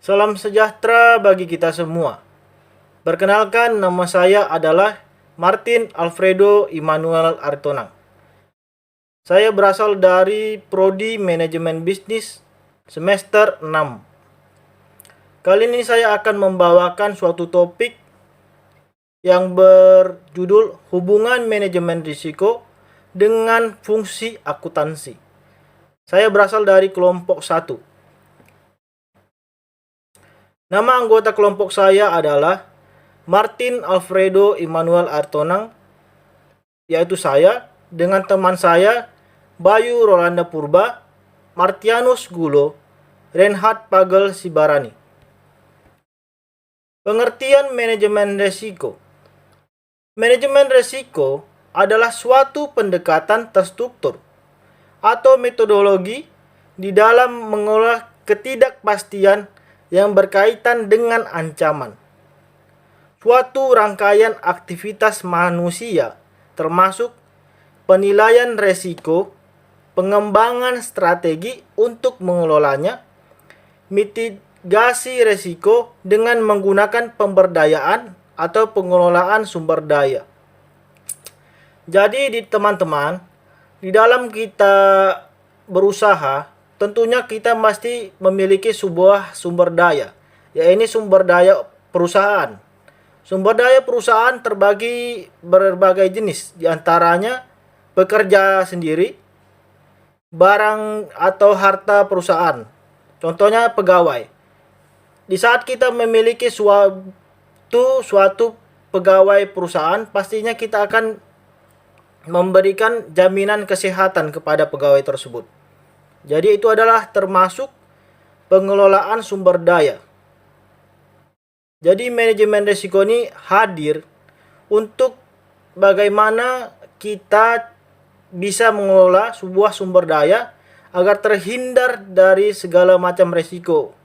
Salam sejahtera bagi kita semua. Perkenalkan, nama saya adalah Martin Alfredo Immanuel Aritonang. Saya berasal dari Prodi Manajemen Bisnis semester 6. Kali ini saya akan membawakan suatu topik yang berjudul hubungan manajemen risiko dengan fungsi akuntansi. Saya berasal dari kelompok 1. Nama anggota kelompok saya adalah Martin Alfredo Immanuel Aritonang, yaitu saya dengan teman saya Bayu Rolanda Purba, Martianus Gulo, Reinhard Pagel Sibarani. Pengertian manajemen risiko. Manajemen risiko adalah suatu pendekatan terstruktur atau metodologi di dalam mengolah ketidakpastian yang berkaitan dengan ancaman. Suatu rangkaian aktivitas manusia termasuk penilaian risiko, pengembangan strategi untuk mengelolanya, mitigasi risiko dengan menggunakan pemberdayaan atau pengelolaan sumber daya. Jadi teman-teman, di dalam kita berusaha, tentunya kita mesti memiliki sebuah sumber daya, yaitu sumber daya perusahaan. Sumber daya perusahaan terbagi berbagai jenis, diantaranya pekerja sendiri, barang atau harta perusahaan, contohnya pegawai. Di saat kita memiliki suatu pegawai perusahaan, pastinya kita akan memberikan jaminan kesehatan kepada pegawai tersebut. Jadi itu adalah termasuk pengelolaan sumber daya. Jadi manajemen risiko ini hadir untuk bagaimana kita bisa mengelola sebuah sumber daya agar terhindar dari segala macam risiko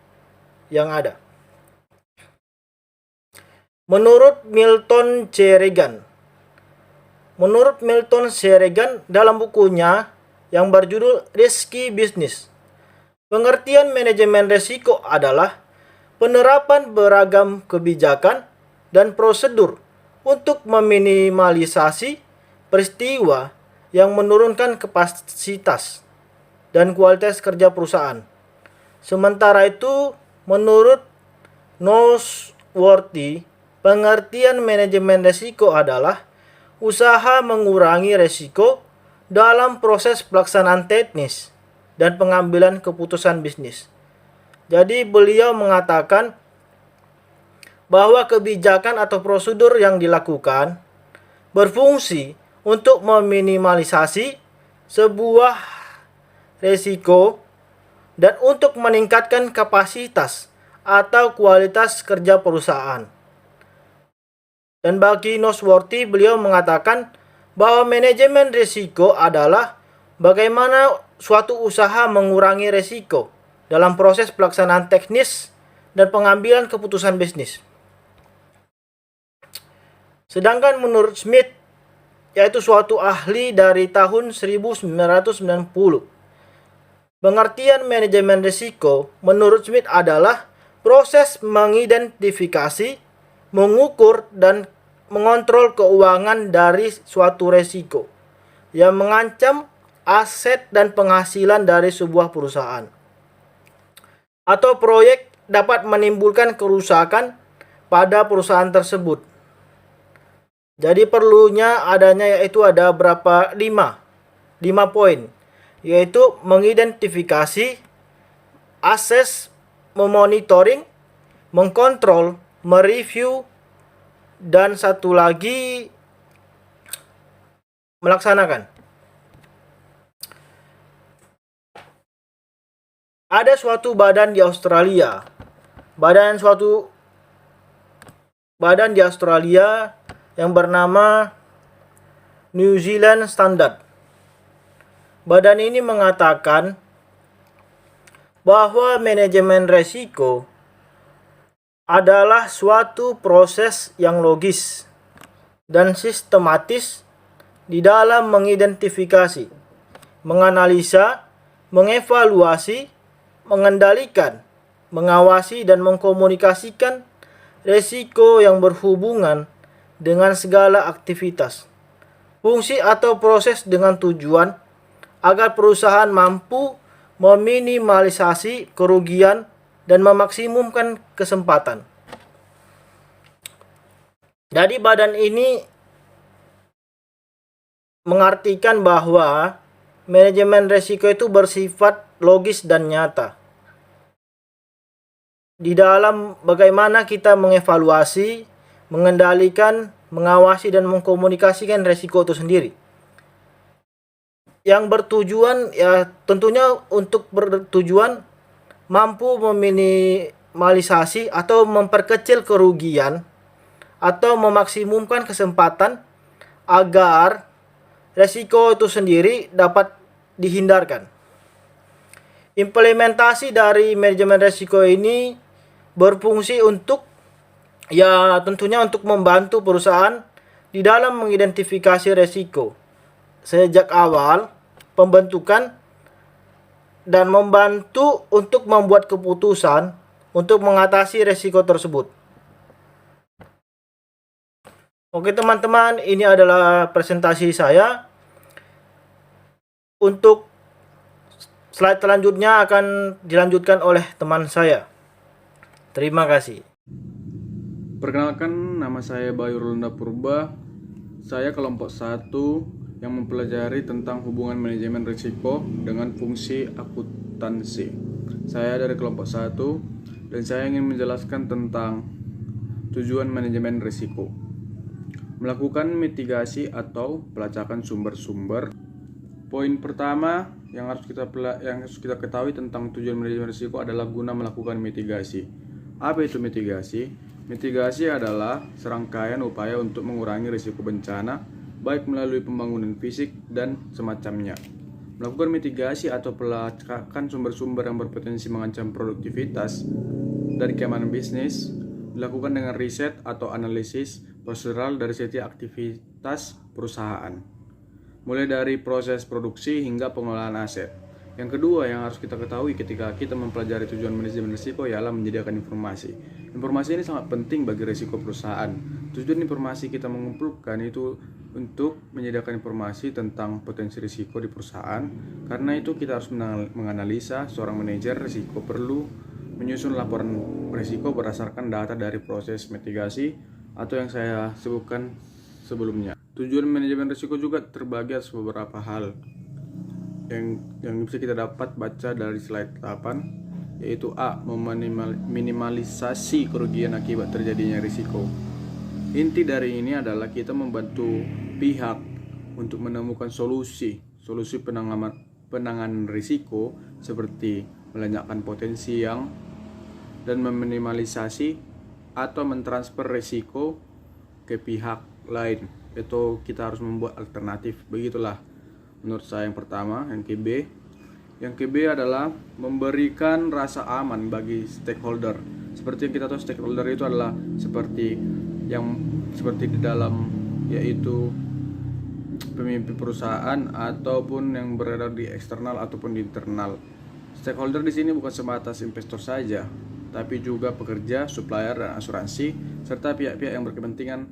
yang ada. Menurut Milton C. Regan dalam bukunya yang berjudul Risky Business, pengertian manajemen risiko adalah penerapan beragam kebijakan dan prosedur untuk meminimalisasi peristiwa yang menurunkan kapasitas dan kualitas kerja perusahaan. Sementara itu, menurut Noseworthy, pengertian manajemen risiko adalah usaha mengurangi risiko dalam proses pelaksanaan teknis dan pengambilan keputusan bisnis. Jadi beliau mengatakan bahwa kebijakan atau prosedur yang dilakukan berfungsi untuk meminimalisasi sebuah risiko dan untuk meningkatkan kapasitas atau kualitas kerja perusahaan. Dan bagi Noseworthy, beliau mengatakan bahwa manajemen risiko adalah bagaimana suatu usaha mengurangi risiko dalam proses pelaksanaan teknis dan pengambilan keputusan bisnis. Sedangkan menurut Smith, yaitu suatu ahli dari tahun 1990, pengertian manajemen risiko menurut Smith adalah proses mengidentifikasi, mengukur, dan mengontrol keuangan dari suatu risiko yang mengancam aset dan penghasilan dari sebuah perusahaan atau proyek dapat menimbulkan kerusakan pada perusahaan tersebut. Jadi perlunya adanya yaitu ada berapa 5 poin, yaitu mengidentifikasi, assess, memonitoring, mengkontrol, mereview, dan satu lagi melaksanakan. Ada suatu badan di Australia. Badan di Australia yang bernama New Zealand Standard. Badan ini mengatakan bahwa manajemen risiko adalah suatu proses yang logis dan sistematis di dalam mengidentifikasi, menganalisa, mengevaluasi, mengendalikan, mengawasi dan mengkomunikasikan resiko yang berhubungan dengan segala aktivitas, fungsi atau proses dengan tujuan agar perusahaan mampu meminimalisasi kerugian dan memaksimumkan kesempatan. Jadi badan ini mengartikan bahwa manajemen risiko itu bersifat logis dan nyata. Di dalam bagaimana kita mengevaluasi, mengendalikan, mengawasi, dan mengkomunikasikan risiko itu sendiri. Yang bertujuan, ya tentunya untuk bertujuan mampu meminimalisasi atau memperkecil kerugian atau memaksimumkan kesempatan agar resiko itu sendiri dapat dihindarkan. Implementasi dari manajemen risiko ini berfungsi untuk tentunya untuk membantu perusahaan di dalam mengidentifikasi risiko sejak awal pembentukan dan membantu untuk membuat keputusan untuk mengatasi risiko tersebut. Oke teman-teman, ini adalah presentasi saya. Untuk slide selanjutnya akan dilanjutkan oleh teman saya. Terima kasih. Perkenalkan, nama saya Bayu Rolanda Purba. Saya kelompok 1 yang mempelajari tentang hubungan manajemen risiko dengan fungsi akuntansi. Saya dari kelompok 1 dan saya ingin menjelaskan tentang tujuan manajemen risiko. Melakukan mitigasi atau pelacakan sumber-sumber. Poin pertama yang harus kita ketahui tentang tujuan manajemen risiko adalah guna melakukan mitigasi. Apa itu mitigasi? Mitigasi adalah serangkaian upaya untuk mengurangi risiko bencana, baik melalui pembangunan fisik dan semacamnya. Melakukan mitigasi atau pelacakan sumber-sumber yang berpotensi mengancam produktivitas dari keamanan bisnis dilakukan dengan riset atau analisis prosedural dari setiap aktivitas perusahaan, mulai dari proses produksi hingga pengelolaan aset. Yang kedua yang harus kita ketahui ketika kita mempelajari tujuan manajemen risiko ialah menyediakan informasi. Informasi ini sangat penting bagi risiko perusahaan. Tujuan informasi kita mengumpulkan itu untuk menyediakan informasi tentang potensi risiko di perusahaan. Karena itu kita harus menganalisa. Seorang manajer risiko perlu menyusun laporan risiko berdasarkan data dari proses mitigasi atau yang saya sebutkan sebelumnya. Tujuan manajemen risiko juga terbagi atas beberapa hal yang bisa kita dapat baca dari slide 8, yaitu A. Meminimalisasi kerugian akibat terjadinya risiko. Inti dari ini adalah kita membantu pihak untuk menemukan solusi penanganan risiko seperti melenyapkan potensi dan meminimalisasi atau mentransfer risiko ke pihak lain. Itu kita harus membuat alternatif. Begitulah menurut saya yang pertama. Yang KB adalah memberikan rasa aman bagi stakeholder. Seperti yang kita tahu, stakeholder itu adalah seperti di dalam, yaitu pemimpin perusahaan ataupun yang berada di eksternal ataupun di internal. Stakeholder di sini bukan sebatas investor saja, tapi juga pekerja, supplier dan asuransi serta pihak-pihak yang berkepentingan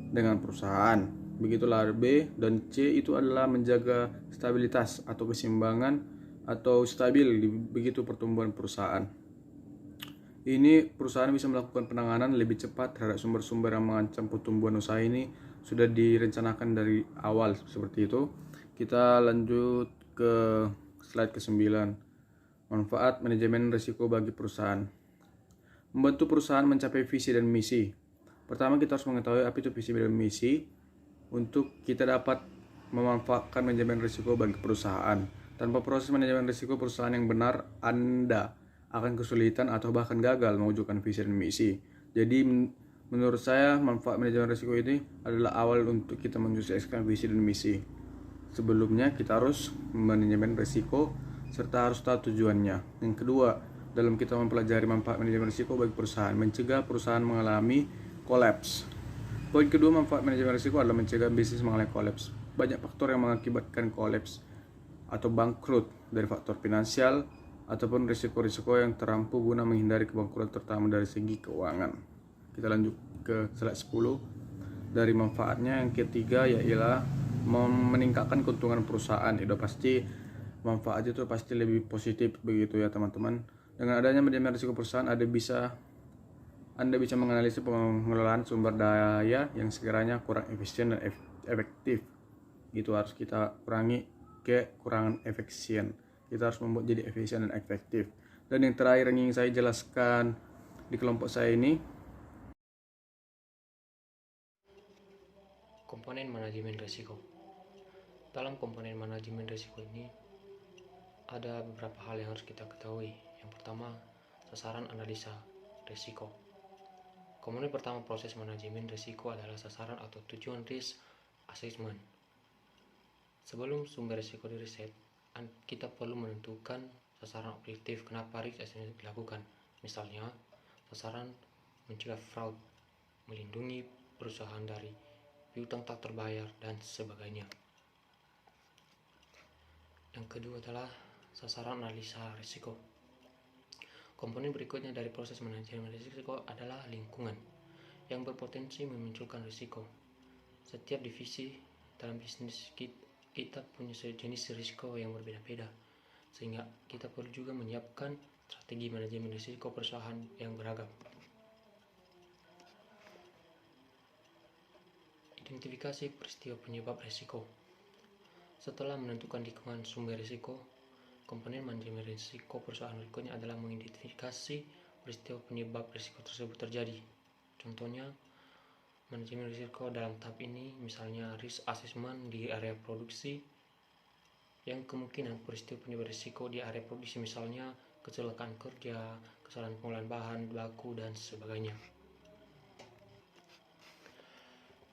dengan perusahaan. Begitulah B. Dan C itu adalah menjaga stabilitas atau keseimbangan atau stabil di begitu pertumbuhan perusahaan. Ini perusahaan bisa melakukan penanganan lebih cepat terhadap sumber-sumber yang mengancam pertumbuhan usaha. Ini sudah direncanakan dari awal seperti itu. Kita lanjut ke slide ke-9. Manfaat manajemen risiko bagi perusahaan. Membantu perusahaan mencapai visi dan misi. Pertama kita harus mengetahui apa itu visi dan misi untuk kita dapat memanfaatkan manajemen risiko bagi perusahaan. Tanpa proses manajemen risiko perusahaan yang benar, Anda akan kesulitan atau bahkan gagal mewujudkan visi dan misi. Jadi menurut saya manfaat manajemen risiko ini adalah awal untuk kita mensukseskan visi dan misi. Sebelumnya kita harus manajemen risiko serta harus tahu tujuannya. Yang kedua, dalam kita mempelajari manfaat manajemen risiko bagi perusahaan, mencegah perusahaan mengalami kolaps. Poin kedua, manfaat manajemen risiko adalah mencegah bisnis mengalami kolaps. Banyak faktor yang mengakibatkan kolaps atau bangkrut, dari faktor finansial, ataupun risiko-risiko yang terampu guna menghindari kebangkrutan terutama dari segi keuangan. Kita lanjut ke slide 10. Dari manfaatnya yang ketiga ialah meningkatkan keuntungan perusahaan. Itu pasti manfaatnya itu pasti lebih positif begitu ya teman-teman. Dengan adanya manajemen risiko perusahaan, Anda bisa menganalisis pengelolaan sumber daya yang sekiranya kurang efisien dan efektif. Itu harus kita kurangi kekurangan efisien. Kita harus membuat jadi efisien dan efektif. Dan yang terakhir yang ingin saya jelaskan di kelompok saya ini, komponen manajemen risiko. Dalam komponen manajemen risiko ini ada beberapa hal yang harus kita ketahui. Yang pertama, sasaran analisa risiko. Komponen pertama proses manajemen risiko adalah sasaran atau tujuan risk assessment. Sebelum sumber risiko diriset, kita perlu menentukan sasaran objektif kenapa risk assessment dilakukan. Misalnya, sasaran mencegah fraud, melindungi perusahaan dari piutang tak terbayar, dan sebagainya. Yang kedua adalah sasaran analisa risiko. Komponen berikutnya dari proses manajemen risiko adalah lingkungan yang berpotensi memunculkan risiko. Setiap divisi dalam bisnis kita punya jenis risiko yang berbeda-beda, sehingga kita perlu juga menyiapkan strategi manajemen risiko perusahaan yang beragam. Identifikasi peristiwa penyebab risiko. Setelah menentukan lingkungan sumber risiko, komponen manajemen risiko perusahaan berikutnya adalah mengidentifikasi peristiwa penyebab risiko tersebut terjadi. Contohnya, manajemen risiko dalam tahap ini misalnya risk assessment di area produksi, yang kemungkinan peristiwa penyebab risiko di area produksi misalnya kecelakaan kerja, kesalahan pengolahan bahan baku, dan sebagainya.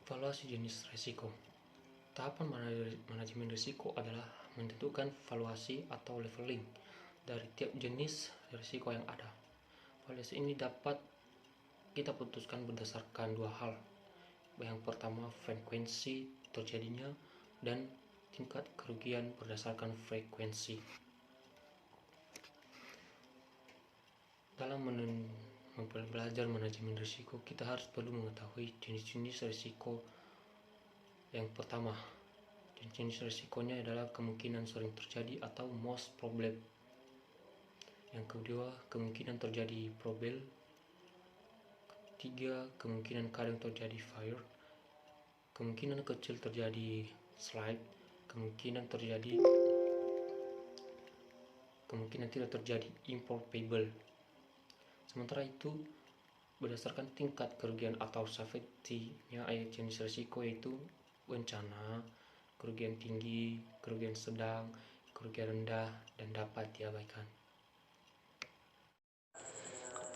Evaluasi jenis risiko. Tahapan manajemen risiko adalah menentukan valuasi atau leveling dari tiap jenis risiko yang ada. Valuasi ini dapat kita putuskan berdasarkan dua hal. Yang pertama, frekuensi terjadinya, dan tingkat kerugian berdasarkan frekuensi. Dalam belajar manajemen risiko, kita harus perlu mengetahui jenis-jenis risiko. Yang pertama, jenis risikonya adalah kemungkinan sering terjadi atau most problem. Yang kedua, kemungkinan terjadi probable. Ketiga, kemungkinan kadang terjadi fire. Kemungkinan kecil terjadi slide. Kemungkinan tidak terjadi improbable. Sementara itu, berdasarkan tingkat kerugian atau severity-nya jenis risiko yaitu bencana, kerugian tinggi, kerugian sedang, kerugian rendah, dan dapat diabaikan.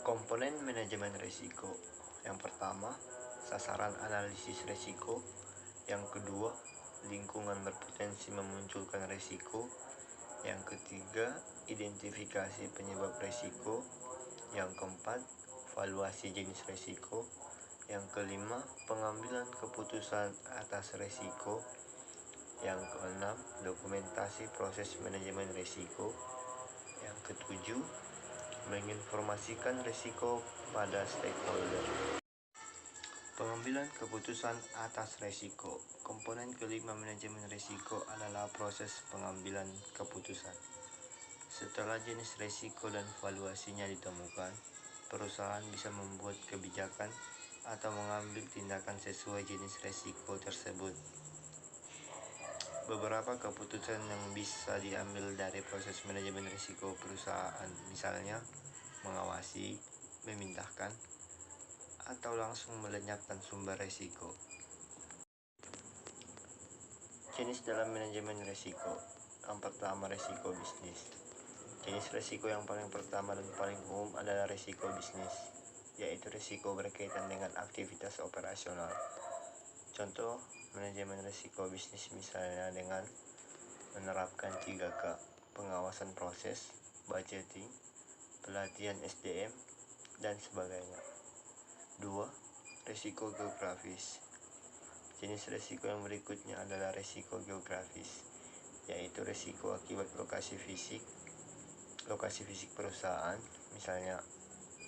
Komponen manajemen risiko. Yang pertama, sasaran analisis risiko. Yang kedua, lingkungan berpotensi memunculkan risiko. Yang ketiga, identifikasi penyebab risiko. Yang keempat, valuasi jenis risiko. Yang kelima, pengambilan keputusan atas risiko. Yang keenam, dokumentasi proses manajemen risiko. Yang ketujuh, menginformasikan risiko pada stakeholder. Pengambilan keputusan atas risiko. Komponen kelima manajemen risiko adalah proses pengambilan keputusan. Setelah jenis risiko dan valuasinya ditemukan, perusahaan bisa membuat kebijakan atau mengambil tindakan sesuai jenis risiko tersebut. Beberapa keputusan yang bisa diambil dari proses manajemen risiko perusahaan, misalnya mengawasi, memindahkan, atau langsung melenyapkan sumber risiko. Jenis dalam manajemen risiko. Yang pertama, risiko bisnis. Jenis risiko yang paling pertama dan paling umum adalah risiko bisnis, yaitu risiko berkaitan dengan aktivitas operasional. Contoh manajemen risiko bisnis misalnya dengan menerapkan 3K, pengawasan proses, budgeting, pelatihan SDM, dan sebagainya. 2. Risiko geografis. Jenis risiko yang berikutnya adalah risiko geografis, yaitu risiko akibat lokasi fisik, lokasi fisik perusahaan, misalnya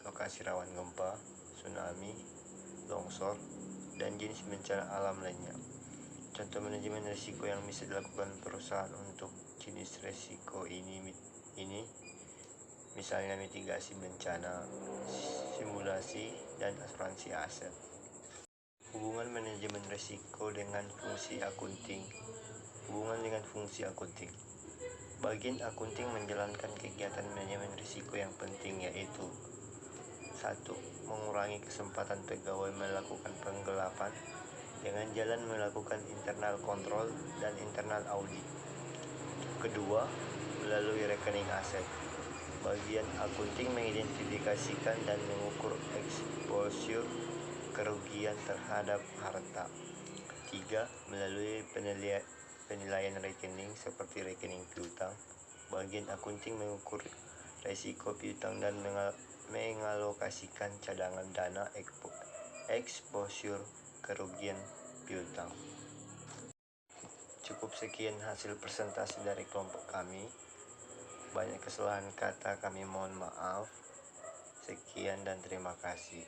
lokasi rawan gempa, tsunami, longsor, dan jenis bencana alam lainnya. Contoh manajemen risiko yang bisa dilakukan perusahaan untuk jenis risiko ini misalnya mitigasi bencana, simulasi, dan asuransi aset. Hubungan manajemen risiko dengan fungsi akunting. Hubungan dengan fungsi akunting. Bagian akunting menjalankan kegiatan manajemen risiko yang penting, yaitu 1. Mengurangi kesempatan pegawai melakukan penggelapan dengan jalan melakukan internal control dan internal audit. Kedua, melalui rekening aset. Bagian akunting mengidentifikasikan dan mengukur exposure kerugian terhadap harta. 3. Melalui penilaian rekening seperti rekening piutang. Bagian akunting mengukur resiko piutang dan mengalokasikan cadangan dana exposure kerugian piutang. Cukup sekian hasil presentasi dari kelompok kami. Banyak kesalahan kata, kami mohon maaf. Sekian dan terima kasih.